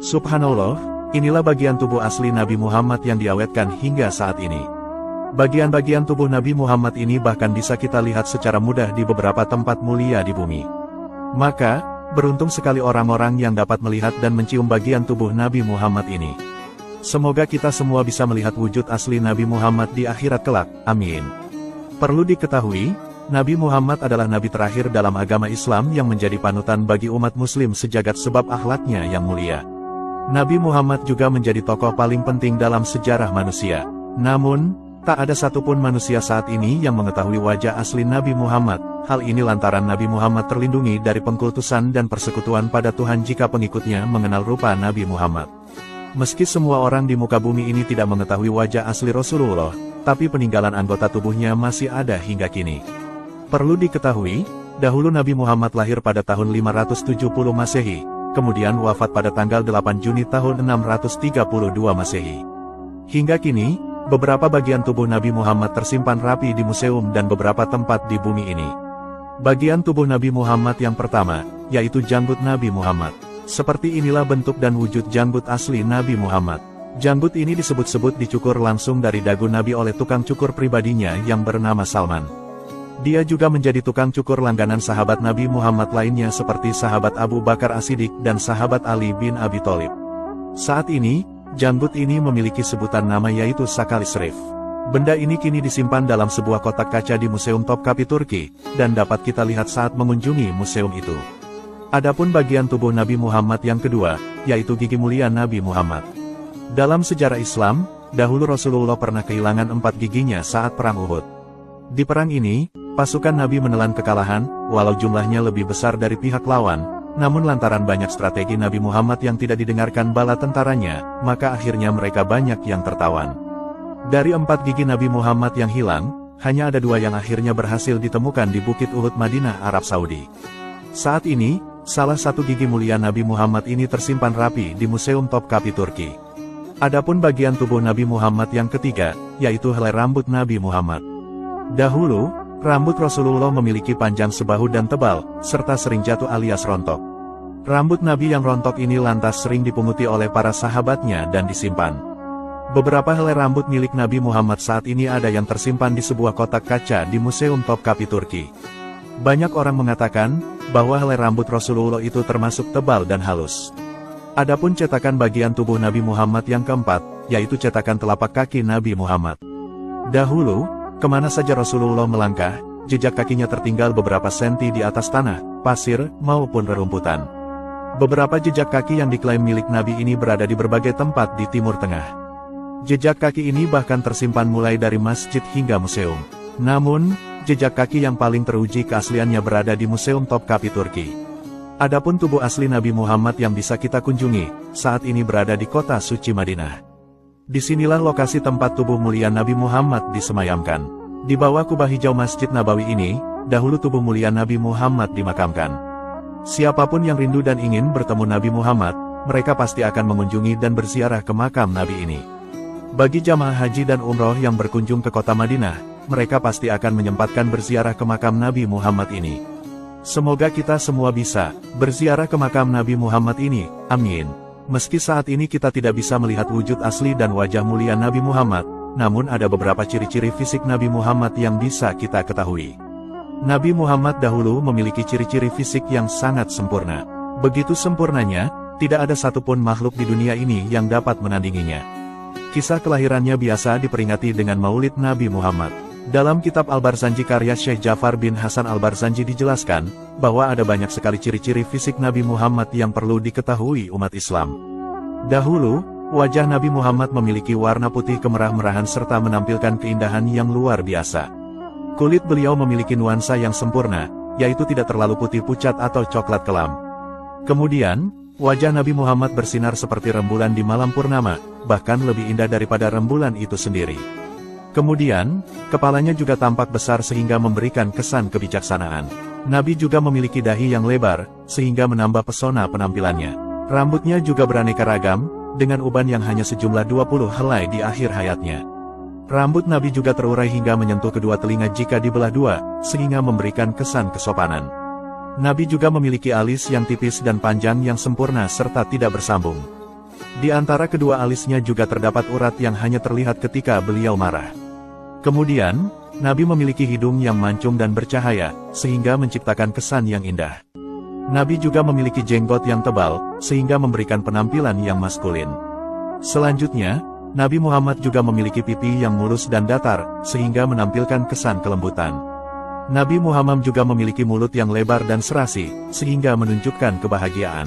Subhanallah, inilah bagian tubuh asli Nabi Muhammad yang diawetkan hingga saat ini. Bagian-bagian tubuh Nabi Muhammad ini bahkan bisa kita lihat secara mudah di beberapa tempat mulia di bumi. Maka, beruntung sekali orang-orang yang dapat melihat dan mencium bagian tubuh Nabi Muhammad ini. Semoga kita semua bisa melihat wujud asli Nabi Muhammad di akhirat kelak, amin. Perlu diketahui, Nabi Muhammad adalah nabi terakhir dalam agama Islam yang menjadi panutan bagi umat muslim sejagat sebab akhlaknya yang mulia. Nabi Muhammad juga menjadi tokoh paling penting dalam sejarah manusia. Namun, tak ada satupun manusia saat ini yang mengetahui wajah asli Nabi Muhammad. Hal ini lantaran Nabi Muhammad terlindungi dari pengkultusan dan persekutuan pada Tuhan jika pengikutnya mengenal rupa Nabi Muhammad. Meski semua orang di muka bumi ini tidak mengetahui wajah asli Rasulullah, tapi peninggalan anggota tubuhnya masih ada hingga kini. Perlu diketahui, dahulu Nabi Muhammad lahir pada tahun 570 Masehi, kemudian wafat pada tanggal 8 Juni tahun 632 Masehi. Hingga kini, beberapa bagian tubuh Nabi Muhammad tersimpan rapi di museum dan beberapa tempat di bumi ini. Bagian tubuh Nabi Muhammad yang pertama, yaitu janggut Nabi Muhammad. Seperti inilah bentuk dan wujud janggut asli Nabi Muhammad. Janggut ini disebut-sebut dicukur langsung dari dagu Nabi oleh tukang cukur pribadinya yang bernama Salman. Dia juga menjadi tukang cukur langganan sahabat Nabi Muhammad lainnya seperti sahabat Abu Bakar As-Siddiq dan sahabat Ali bin Abi Thalib. Saat ini, janggut ini memiliki sebutan nama yaitu Sakali Sharif. Benda ini kini disimpan dalam sebuah kotak kaca di Museum Topkapi Turki, dan dapat kita lihat saat mengunjungi museum itu. Adapun bagian tubuh Nabi Muhammad yang kedua, yaitu gigi mulia Nabi Muhammad. Dalam sejarah Islam, dahulu Rasulullah pernah kehilangan 4 giginya saat Perang Uhud. Di perang ini, pasukan Nabi menelan kekalahan, walau jumlahnya lebih besar dari pihak lawan, namun lantaran banyak strategi Nabi Muhammad yang tidak didengarkan bala tentaranya, maka akhirnya mereka banyak yang tertawan. Dari 4 gigi Nabi Muhammad yang hilang, hanya ada 2 yang akhirnya berhasil ditemukan di Bukit Uhud Madinah, Arab Saudi. Saat ini, salah satu gigi mulia Nabi Muhammad ini tersimpan rapi di Museum Topkapi Turki. Adapun bagian tubuh Nabi Muhammad yang ketiga, yaitu helai rambut Nabi Muhammad. Dahulu, rambut Rasulullah memiliki panjang sebahu dan tebal, serta sering jatuh alias rontok. Rambut Nabi yang rontok ini lantas sering dipunguti oleh para sahabatnya dan disimpan. Beberapa helai rambut milik Nabi Muhammad saat ini ada yang tersimpan di sebuah kotak kaca di Museum Topkapi Turki. Banyak orang mengatakan bahwa helai rambut Rasulullah itu termasuk tebal dan halus. Adapun cetakan bagian tubuh Nabi Muhammad yang keempat, yaitu cetakan telapak kaki Nabi Muhammad. Dahulu, kemana saja Rasulullah melangkah, jejak kakinya tertinggal beberapa senti di atas tanah, pasir, maupun rerumputan. Beberapa jejak kaki yang diklaim milik Nabi ini berada di berbagai tempat di Timur Tengah. Jejak kaki ini bahkan tersimpan mulai dari masjid hingga museum. Namun, jejak kaki yang paling teruji keasliannya berada di Museum Topkapi Turki. Adapun tubuh asli Nabi Muhammad yang bisa kita kunjungi, saat ini berada di kota suci Madinah. Disinilah lokasi tempat tubuh mulia Nabi Muhammad disemayamkan. Di bawah kubah hijau Masjid Nabawi ini, dahulu tubuh mulia Nabi Muhammad dimakamkan. Siapapun yang rindu dan ingin bertemu Nabi Muhammad, mereka pasti akan mengunjungi dan berziarah ke makam Nabi ini. Bagi jamaah haji dan umroh yang berkunjung ke kota Madinah, mereka pasti akan menyempatkan berziarah ke makam Nabi Muhammad ini. Semoga kita semua bisa berziarah ke makam Nabi Muhammad ini, amin. Meski saat ini kita tidak bisa melihat wujud asli dan wajah mulia Nabi Muhammad, namun ada beberapa ciri-ciri fisik Nabi Muhammad yang bisa kita ketahui. Nabi Muhammad dahulu memiliki ciri-ciri fisik yang sangat sempurna. Begitu sempurnanya, tidak ada satupun makhluk di dunia ini yang dapat menandinginya. Kisah kelahirannya biasa diperingati dengan Maulid Nabi Muhammad. Dalam kitab Al-Barzanji karya Syekh Ja'far bin Hasan Al-Barzanji dijelaskan, bahwa ada banyak sekali ciri-ciri fisik Nabi Muhammad yang perlu diketahui umat Islam. Dahulu, wajah Nabi Muhammad memiliki warna putih kemerah-merahan serta menampilkan keindahan yang luar biasa. Kulit beliau memiliki nuansa yang sempurna, yaitu tidak terlalu putih pucat atau coklat kelam. Kemudian, wajah Nabi Muhammad bersinar seperti rembulan di malam purnama, bahkan lebih indah daripada rembulan itu sendiri. Kemudian, kepalanya juga tampak besar sehingga memberikan kesan kebijaksanaan. Nabi juga memiliki dahi yang lebar, sehingga menambah pesona penampilannya. Rambutnya juga beraneka ragam, dengan uban yang hanya sejumlah 20 helai di akhir hayatnya. Rambut Nabi juga terurai hingga menyentuh kedua telinga jika dibelah dua, sehingga memberikan kesan kesopanan. Nabi juga memiliki alis yang tipis dan panjang yang sempurna serta tidak bersambung. Di antara kedua alisnya juga terdapat urat yang hanya terlihat ketika beliau marah. Kemudian, Nabi memiliki hidung yang mancung dan bercahaya, sehingga menciptakan kesan yang indah. Nabi juga memiliki jenggot yang tebal, sehingga memberikan penampilan yang maskulin. Selanjutnya, Nabi Muhammad juga memiliki pipi yang mulus dan datar, sehingga menampilkan kesan kelembutan. Nabi Muhammad juga memiliki mulut yang lebar dan serasi, sehingga menunjukkan kebahagiaan.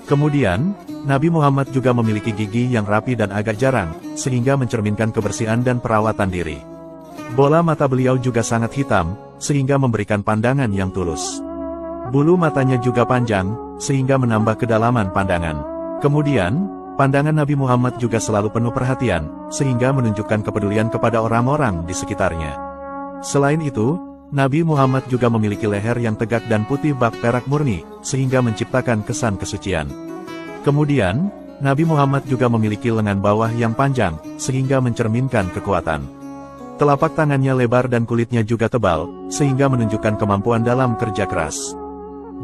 Kemudian, Nabi Muhammad juga memiliki gigi yang rapi dan agak jarang, sehingga mencerminkan kebersihan dan perawatan diri. Bola mata beliau juga sangat hitam, sehingga memberikan pandangan yang tulus. Bulu matanya juga panjang, sehingga menambah kedalaman pandangan. Kemudian, pandangan Nabi Muhammad juga selalu penuh perhatian, sehingga menunjukkan kepedulian kepada orang-orang di sekitarnya. Selain itu, Nabi Muhammad juga memiliki leher yang tegak dan putih bak perak murni, sehingga menciptakan kesan kesucian. Kemudian, Nabi Muhammad juga memiliki lengan bawah yang panjang, sehingga mencerminkan kekuatan. Telapak tangannya lebar dan kulitnya juga tebal, sehingga menunjukkan kemampuan dalam kerja keras.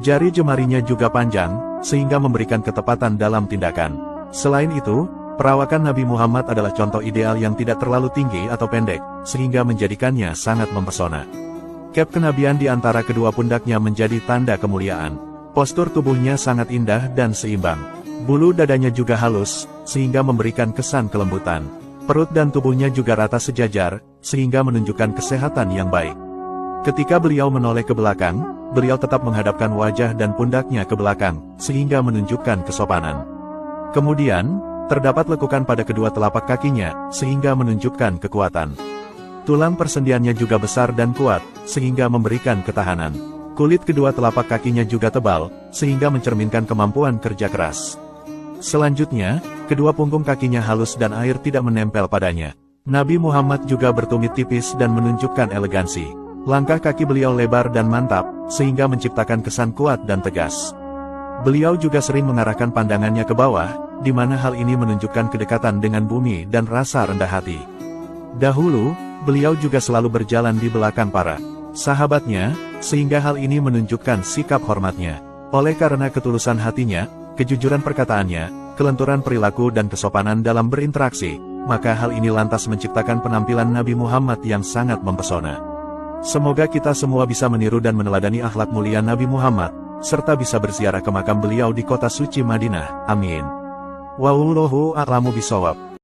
Jari jemarinya juga panjang, sehingga memberikan ketepatan dalam tindakan. Selain itu, perawakan Nabi Muhammad adalah contoh ideal yang tidak terlalu tinggi atau pendek, sehingga menjadikannya sangat mempesona. Cap kenabian di antara kedua pundaknya menjadi tanda kemuliaan. Postur tubuhnya sangat indah dan seimbang. Bulu dadanya juga halus, sehingga memberikan kesan kelembutan. Perut dan tubuhnya juga rata sejajar, sehingga menunjukkan kesehatan yang baik. Ketika beliau menoleh ke belakang, beliau tetap menghadapkan wajah dan pundaknya ke belakang, sehingga menunjukkan kesopanan. Kemudian, terdapat lekukan pada kedua telapak kakinya, sehingga menunjukkan kekuatan. Tulang persendiannya juga besar dan kuat, sehingga memberikan ketahanan. Kulit kedua telapak kakinya juga tebal, sehingga mencerminkan kemampuan kerja keras. Selanjutnya, kedua punggung kakinya halus dan air tidak menempel padanya. Nabi Muhammad juga bertumit tipis dan menunjukkan elegansi. Langkah kaki beliau lebar dan mantap, sehingga menciptakan kesan kuat dan tegas. Beliau juga sering mengarahkan pandangannya ke bawah, di mana hal ini menunjukkan kedekatan dengan bumi dan rasa rendah hati. Dahulu, beliau juga selalu berjalan di belakang para sahabatnya, sehingga hal ini menunjukkan sikap hormatnya. Oleh karena ketulusan hatinya, kejujuran perkataannya, kelenturan perilaku dan kesopanan dalam berinteraksi, maka hal ini lantas menciptakan penampilan Nabi Muhammad yang sangat mempesona. Semoga kita semua bisa meniru dan meneladani akhlak mulia Nabi Muhammad, serta bisa berziarah ke makam beliau di kota suci Madinah. Amin. Wallahu a'lamu bishawab.